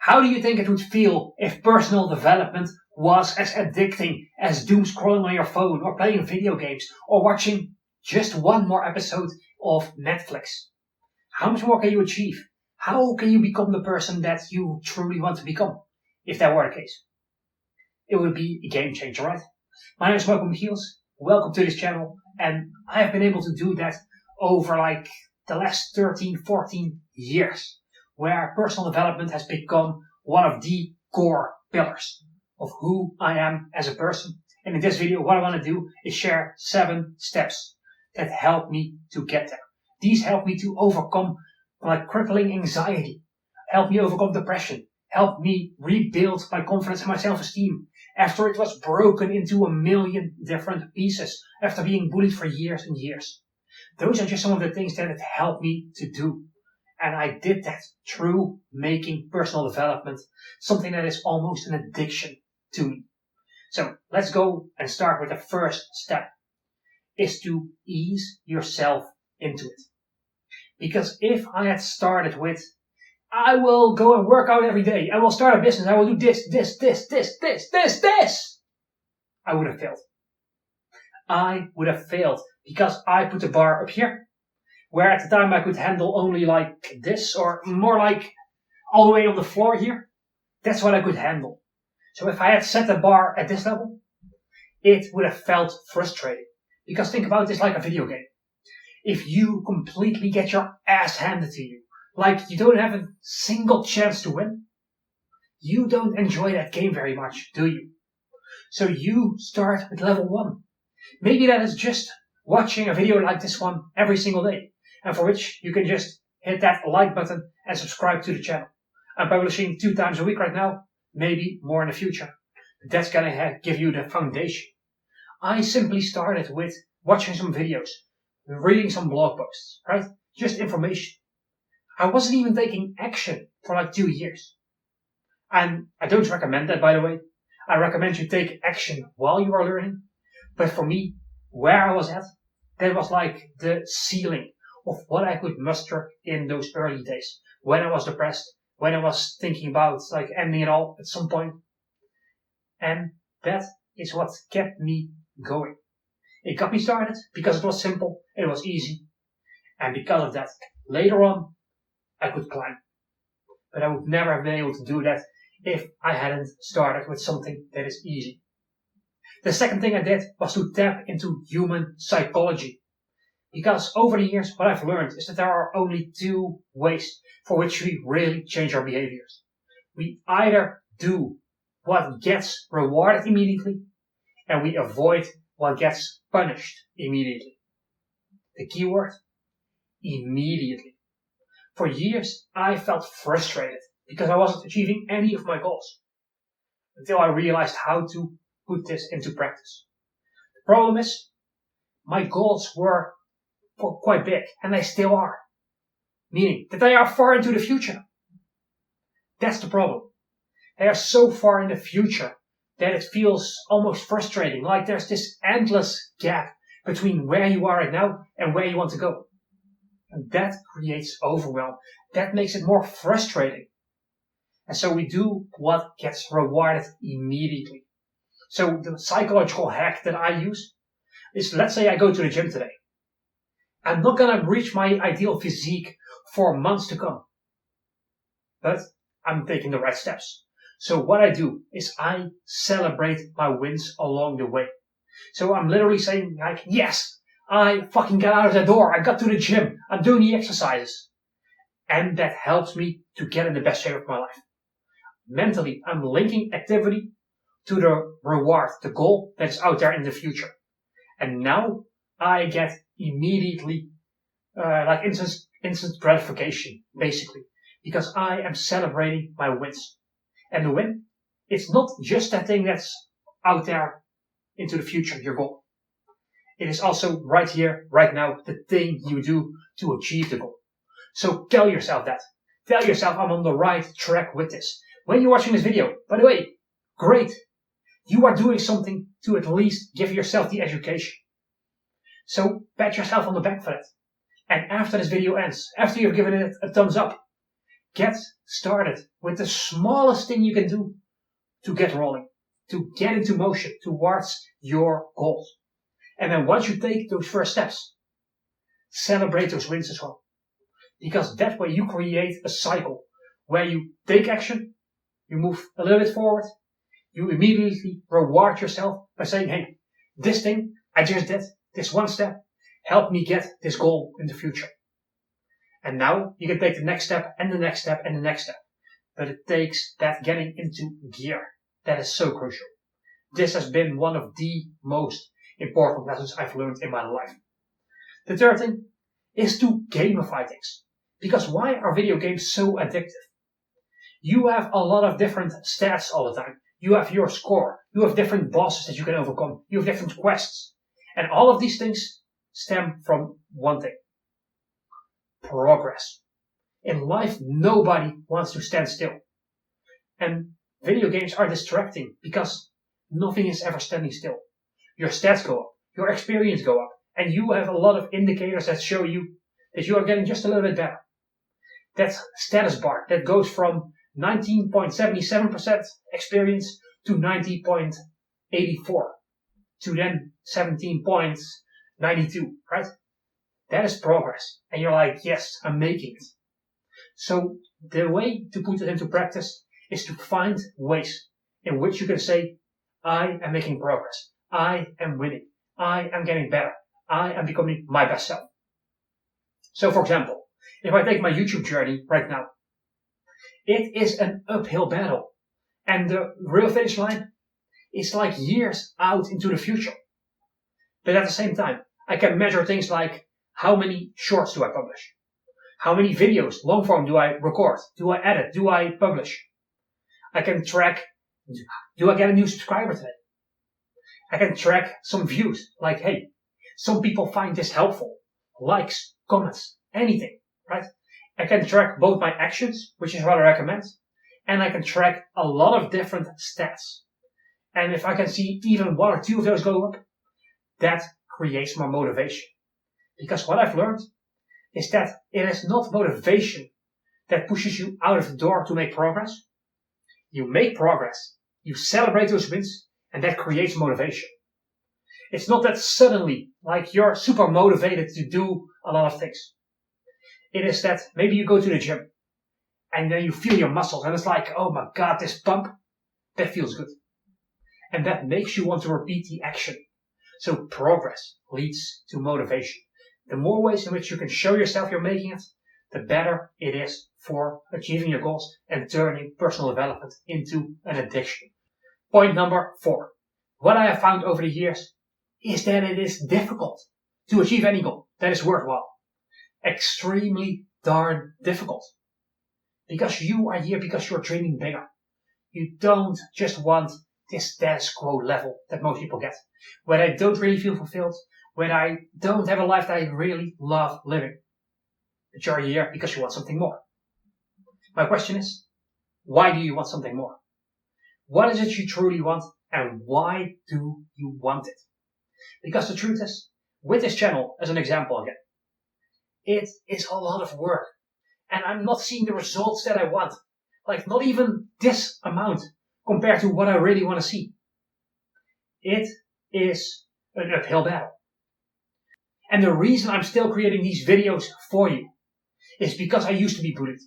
How do you think it would feel if personal development was as addicting as doomscrolling on your phone or playing video games or watching just one more episode of Netflix? How much more can you achieve? How can you become the person that you truly want to become, if that were the case? It would be a game changer, right? My name is Michiels. Welcome to this channel, and I have been able to do that over the last 13, 14 years, where personal development has become one of the core pillars of who I am as a person. And in this video, what I want to do is share 7 steps that help me to get there. These help me to overcome crippling anxiety, help me overcome depression, help me rebuild my confidence and my self-esteem after it was broken into a million different pieces after being bullied for years and years. Those are just some of the things that it helped me to do. And I did that through making personal development something that is almost an addiction to me. So let's go and start with the first step, is to ease yourself into it. Because if I had started with, I will go and work out every day, I will start a business, I will do this, I would have failed. I would have failed because I put the bar up here, where at the time I could handle only like this, or more like all the way on the floor here. That's what I could handle. So if I had set the bar at this level, it would have felt frustrating. Because think about this like a video game. If you completely get your ass handed to you, like you don't have a single chance to win, you don't enjoy that game very much, do you? So you start with level 1. Maybe that is just watching a video like this one every single day, and for which you can just hit that like button and subscribe to the channel. I'm publishing 2 times a week right now, maybe more in the future. But that's gonna give you the foundation. I simply started with watching some videos, reading some blog posts, right? Just information. I wasn't even taking action for 2 years. And I don't recommend that, by the way. I recommend you take action while you are learning. But for me, where I was at, that was like the ceiling of what I could muster in those early days. When I was depressed, when I was thinking about ending it all at some point. And that is what kept me going. It got me started because it was simple, it was easy. And because of that, later on, I could climb. But I would never have been able to do that if I hadn't started with something that is easy. The second thing I did was to tap into human psychology. Because over the years, what I've learned is that there are only 2 ways for which we really change our behaviors. We either do what gets rewarded immediately, and we avoid what gets punished immediately. The key word, immediately. For years, I felt frustrated because I wasn't achieving any of my goals, until I realized how to put this into practice. The problem is, my goals were quite big, and they still are. Meaning that they are far into the future. That's the problem. They are so far in the future that it feels almost frustrating, like there's this endless gap between where you are right now and where you want to go. And that creates overwhelm. That makes it more frustrating. And so we do what gets rewarded immediately. So the psychological hack that I use is, let's say I go to the gym today. I'm not going to reach my ideal physique for months to come. But I'm taking the right steps. So what I do is I celebrate my wins along the way. So I'm literally saying yes, I fucking got out of the door. I got to the gym. I'm doing the exercises. And that helps me to get in the best shape of my life. Mentally, I'm linking activity to the reward, the goal that is out there in the future. And now I get immediately instant gratification, basically, because I am celebrating my wins. And the win, it's not just that thing that's out there into the future, your goal. It is also right here, right now, the thing you do to achieve the goal. So tell yourself that. Tell yourself I'm on the right track with this. When you're watching this video, by the way, great. You are doing something to at least give yourself the education. So pat yourself on the back for that. And after this video ends, after you've given it a thumbs up, get started with the smallest thing you can do to get rolling, to get into motion towards your goals. And then once you take those first steps, celebrate those wins as well. Because that way you create a cycle where you take action, you move a little bit forward, you immediately reward yourself by saying, hey, this thing I just did, this one step, helped me get this goal in the future. And now you can take the next step and the next step and the next step. But it takes that getting into gear. That is so crucial. This has been one of the most important lessons I've learned in my life. The third thing is to gamify things. Because why are video games so addictive? You have a lot of different stats all the time. You have your score. You have different bosses that you can overcome. You have different quests. And all of these things stem from one thing. Progress. In life, nobody wants to stand still. And video games are distracting because nothing is ever standing still. Your stats go up. Your experience go up. And you have a lot of indicators that show you that you are getting just a little bit better. That status bar that goes from 19.77% experience to 90.84 to then 17.92, right? That is progress. And you're like, yes, I'm making it. So the way to put it into practice is to find ways in which you can say, I am making progress. I am winning. I am getting better. I am becoming my best self. So for example, if I take my YouTube journey right now, it is an uphill battle. And the real finish line is like years out into the future. But at the same time, I can measure things like how many shorts do I publish? How many videos, long form, do I record? Do I edit? Do I publish? I can track, do I get a new subscriber today? I can track some views, like, hey, some people find this helpful. Likes, comments, anything, right? I can track both my actions, which is what I recommend, and I can track a lot of different stats. And if I can see even one or two of those go up, that creates more motivation. Because what I've learned is that it is not motivation that pushes you out of the door to make progress. You make progress, you celebrate those wins, and that creates motivation. It's not that suddenly, like, you're super motivated to do a lot of things. It is that maybe you go to the gym and then you feel your muscles and it's like, oh my god, this pump, that feels good. And that makes you want to repeat the action. So progress leads to motivation. The more ways in which you can show yourself you're making it, the better it is for achieving your goals and turning personal development into an addiction. Point number 4. What I have found over the years is that it is difficult to achieve any goal that is worthwhile. Extremely darn difficult. Because you are here because you're dreaming bigger. You don't just want this status quo level that most people get, where they don't really feel fulfilled, where I don't have a life that I really love living. But you're here because you want something more. My question is, why do you want something more? What is it you truly want, and why do you want it? Because the truth is, with this channel as an example again, it is a lot of work. And I'm not seeing the results that I want. Like, not even this amount compared to what I really want to see. It is an uphill battle. And the reason I'm still creating these videos for you is because I used to be bullied.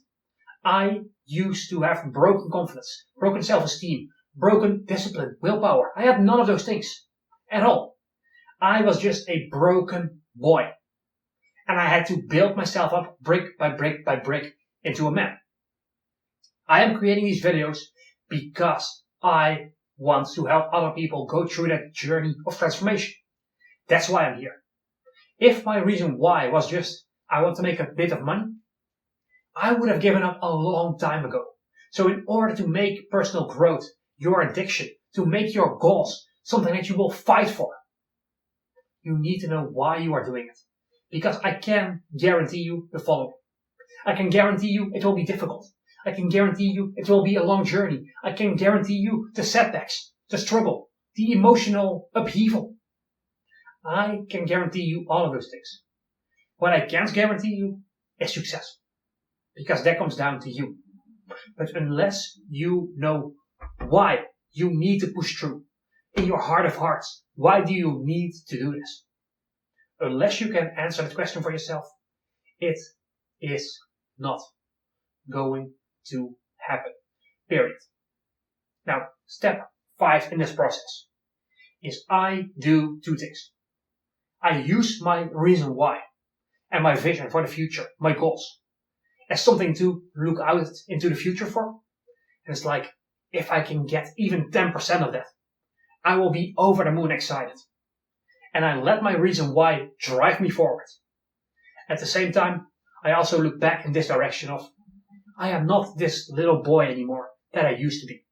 I used to have broken confidence, broken self-esteem, broken discipline, willpower. I had none of those things at all. I was just a broken boy. And I had to build myself up brick by brick by brick into a man. I am creating these videos because I want to help other people go through that journey of transformation. That's why I'm here. If my reason why was just I want to make a bit of money, I would have given up a long time ago. So in order to make personal growth your addiction, to make your goals something that you will fight for, you need to know why you are doing it. Because I can guarantee you the following. I can guarantee you it will be difficult. I can guarantee you it will be a long journey. I can guarantee you the setbacks, the struggle, the emotional upheaval. I can guarantee you all of those things. What I can't guarantee you is success. because that comes down to you. But unless you know why you need to push through, in your heart of hearts, why do you need to do this? Unless you can answer that question for yourself, it is not going to happen. Period. Now, step 5 in this process is I do 2 things. I use my reason why and my vision for the future, my goals, as something to look out into the future for. And it's like, if I can get even 10% of that, I will be over the moon excited. And I let my reason why drive me forward. At the same time, I also look back in this direction of, I am not this little boy anymore that I used to be.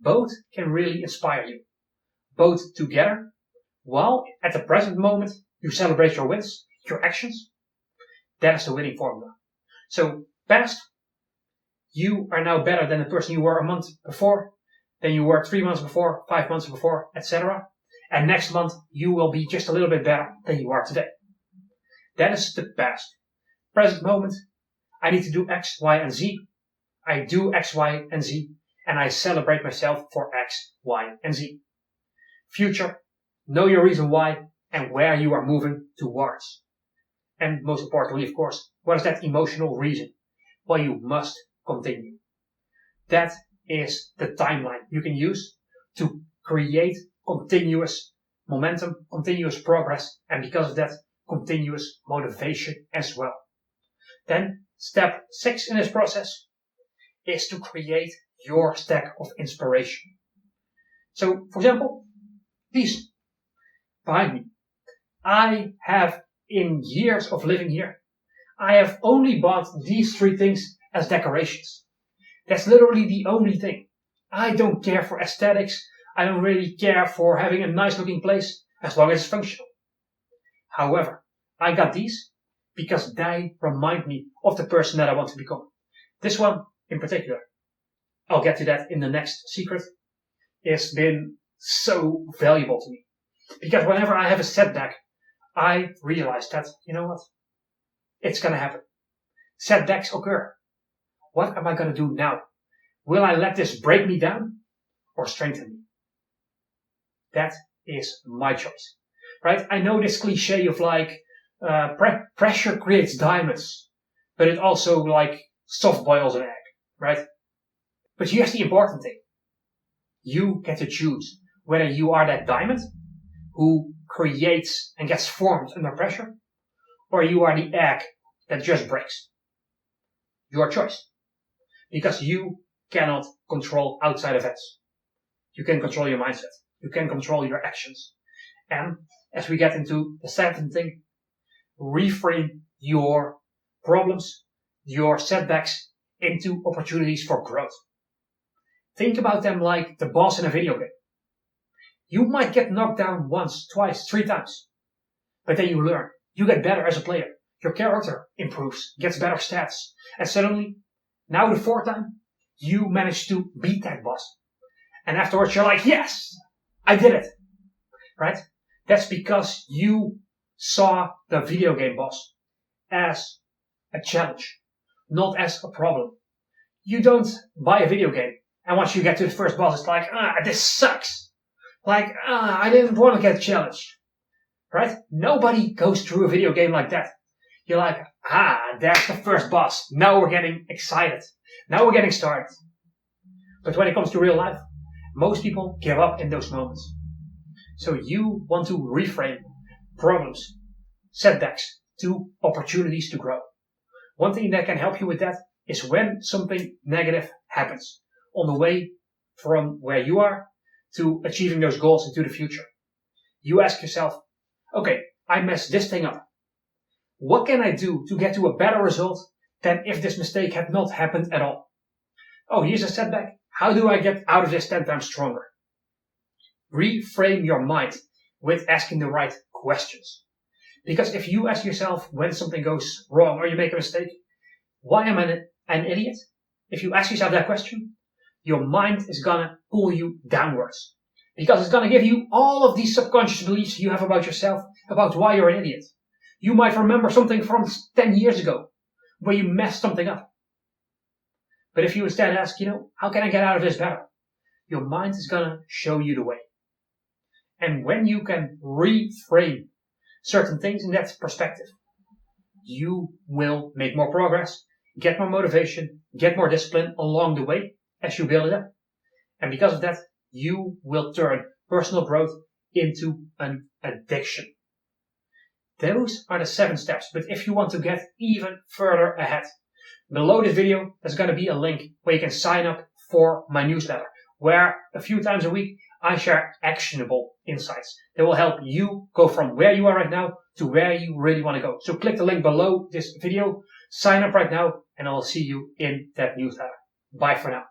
Both can really inspire you. Both together, while at the present moment you celebrate your wins, your actions. That is the winning formula. So, past, you are now better than the person you were a month before, than you were 3 months before, 5 months before, etc. And next month, you will be just a little bit better than you are today. That is the past. Present moment, I need to do X, Y, and Z. I do X, Y, and Z, and I celebrate myself for X, Y, and Z. Future, know your reason why and where you are moving towards. And most importantly, of course, what is that emotional reason why you must continue? That is the timeline you can use to create continuous momentum, continuous progress, and because of that, continuous motivation as well. Then, step 6 in this process is to create your stack of inspiration. So, for example, these behind me. I have, in years of living here, I have only bought these 3 things as decorations. That's literally the only thing. I don't care for aesthetics. I don't really care for having a nice looking place as long as it's functional. However, I got these because they remind me of the person that I want to become. This one in particular, I'll get to that in the next secret, has been so valuable to me. Because whenever I have a setback, I realize that, you know what? It's gonna happen. Setbacks occur. What am I gonna do now? Will I let this break me down or strengthen me? That is my choice. Right? I know this cliche of like, pressure creates diamonds, but it also like soft boils an egg, right? But here's the important thing. You get to choose whether you are that diamond who creates and gets formed under pressure, or you are the egg that just breaks. Your choice. Because you cannot control outside events. You can control your mindset. You can control your actions. And as we get into the 7th thing, reframe your problems, your setbacks into opportunities for growth. Think about them like the boss in a video game. You might get knocked down once, twice, 3 times. But then you learn. You get better as a player. Your character improves, gets better stats. And suddenly, now the 4th time, you manage to beat that boss. And afterwards you're like, yes, I did it. Right? That's because you saw the video game boss as a challenge, not as a problem. You don't buy a video game, and once you get to the first boss, it's like, this sucks. Like, I didn't want to get challenged. Right? Nobody goes through a video game like that. You're like, there's the first boss. Now we're getting excited. Now we're getting started. But when it comes to real life, most people give up in those moments. So you want to reframe problems, setbacks, to opportunities to grow. One thing that can help you with that is when something negative happens on the way from where you are to achieving those goals into the future. You ask yourself, okay, I messed this thing up. What can I do to get to a better result than if this mistake had not happened at all? Oh, here's a setback. How do I get out of this 10 times stronger? Reframe your mind with asking the right questions. Because if you ask yourself when something goes wrong or you make a mistake, why am I an idiot? If you ask yourself that question, your mind is gonna pull you downwards. Because it's gonna give you all of these subconscious beliefs you have about yourself, about why you're an idiot. You might remember something from 10 years ago. where you mess something up. But if you instead ask, how can I get out of this better? Your mind is going to show you the way. And when you can reframe certain things in that perspective, you will make more progress, get more motivation, get more discipline along the way as you build it up. And because of that, you will turn personal growth into an addiction. Those are the 7 steps. But if you want to get even further ahead, below this video, there's going to be a link where you can sign up for my newsletter, where a few times a week I share actionable insights that will help you go from where you are right now to where you really want to go. So click the link below this video, sign up right now, and I will see you in that newsletter. Bye for now.